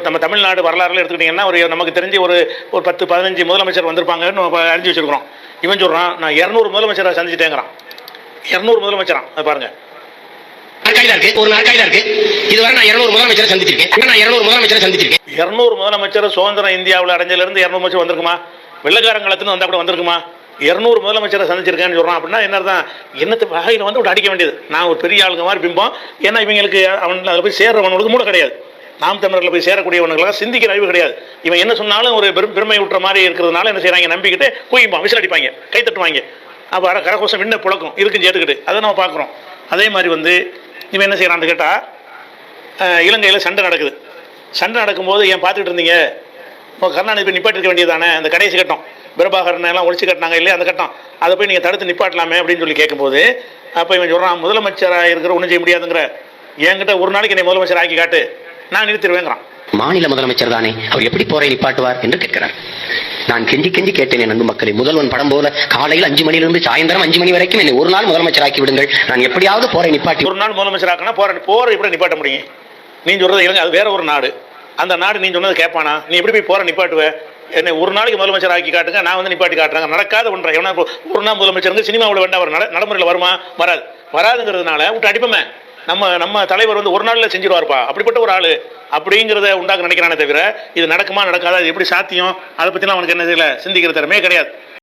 நம்ம தமிழ்நாடு வரலாறுல எடுத்துக்கிட்டிங்கன்னா ஒரு நமக்கு தெரிஞ்சு ஒரு 10-15 முதலமைச்சர் வந்திருப்பாங்கன்னு அறிஞ்சு வச்சுருக்கிறோம். இவன் சொல்கிறான் நான் 200 முதலமைச்சரை சந்திச்சிட்டேங்கிறான். 200 முதலமைச்சரான். அதை பாருங்கள். ஒரு நாற்காலியா இருக்கு. இதுவரை நான் 200 முதலமைச்சரை சந்திச்சிருக்கேன். நான் 200 முதலமைச்சரை சந்திச்சிருக்கேன். 200 முதலமைச்சர் சுதந்திரம் இந்தியாவில் அடைஞ்சதுலேருந்து 200 முதலமைச்சர் வந்திருக்குமா? வெள்ளக்காரங்களத்துன்னு வந்தால் கூட வந்திருக்குமா? 200 முதலமைச்சரை சந்திச்சிருக்கேன்னு சொல்கிறான். அப்படின்னா என்ன தான் என்னத்து வகையில் வந்து விட்டு அடிக்க வேண்டியது. நான் ஒரு பெரிய ஆளுங்க மாதிரி பிம்பம். ஏன்னா இவங்களுக்கு அவன் அதில் போய் சேர்றவனுக்கு மூட கிடையாது. நாம் தமிழர்களில் போய் சேரக்கூடியவனுக்கெல்லாம் சிந்திக்கிற அறிவு கிடையாது. இவன் என்ன சொன்னாலும் ஒரு பெருமை விட்டுற மாதிரி இருக்கிறதுனால என்ன செய்கிறாங்க, நம்பிக்கிட்டு குயிப்பான், விசில் அடிப்பாங்க, கை தட்டுவாங்க. அப்போ கரகோசம் விண்ண புழக்கம் இருக்குன்னு ஏற்றுக்கிட்டு அதை நம்ம பார்க்குறோம். அதே மாதிரி வந்து இவன் என்ன செய்கிறான்னு கேட்டால், இலங்கையில் சண்டை நடக்குது. சண்டை நடக்கும்போது ஏன் பார்த்துக்கிட்டு இருந்தீங்க, கருணாநிதி போய் நிப்பாட்டிருக்க வேண்டியதானே, அந்த கடைசி கட்டம் பிரபாகரன் எல்லாம் ஒழிச்சு கட்டினாங்க இல்லையா, அந்த கட்டம் அதை போய் நீங்கள் தடுத்து நிப்பாட்டலாமே அப்படின்னு சொல்லி கேட்கும்போது, அப்போ இவன் சொல்கிறான் முதலமைச்சராக இருக்கிற ஒன்றும் செய்ய முடியாதுங்கிற, என்கிட்ட ஒரு நாளைக்கு என்னை முதலமைச்சர் ஆக்கி காட்டு, நான் நிறுத்திடுவேங்கிறான். மாநில முதலமைச்சர் தானே, அவர் எப்படி போரை நிப்பாட்டுவார் என்று கேட்கிறார். நான் கெஞ்சி கெஞ்சி கேட்டேன் என் அன்பு மக்களை, முதல்வன் படம் போல காலையில் 5 மணியிலிருந்து சாயந்தரம் 5 மணி வரைக்கும் என்னை ஒரு நாள் முதலமைச்சர் ஆக்கி விடுங்கள், நான் எப்படியாவது போரை நிப்பாட்டி. ஒரு நாள் முதலமைச்சர் ஆக்கினா போரை எப்படி நிப்பாட்ட முடியும்? நீ சொல்றது இலங்கை, அது வேற ஒரு நாடு. அந்த நாடு நீ சொன்னது கேட்பானா? நீ எப்படி போய் போரை நிப்பாட்டுவ? என்னை ஒரு நாளைக்கு முதலமைச்சர் ஆக்கி காட்டுங்க, நான் வந்து நிப்பாட்டி காட்டுறாங்க. நடக்காத ஒன்றை எவனா ஒரு நாள் முதலமைச்சருங்க சினிமாவில் வேண்டாம், அவர் நடைமுறையில் வருமா? வராதுங்கிறதுனால விட்டு அடிப்போமே. நம்ம தலைவர் வந்து ஒரு நாளில் செஞ்சிருவார்ப்பா, அப்படிப்பட்ட ஒரு ஆள் அப்படிங்கிறத உண்டாக்க நினைக்கிறானே தவிர இது நடக்குமா நடக்காதா, இது எப்படி சாத்தியம், அதை பற்றிலாம் அவனுக்கு என்ன செய்யல, சிந்திக்கிற திறமே கிடையாது.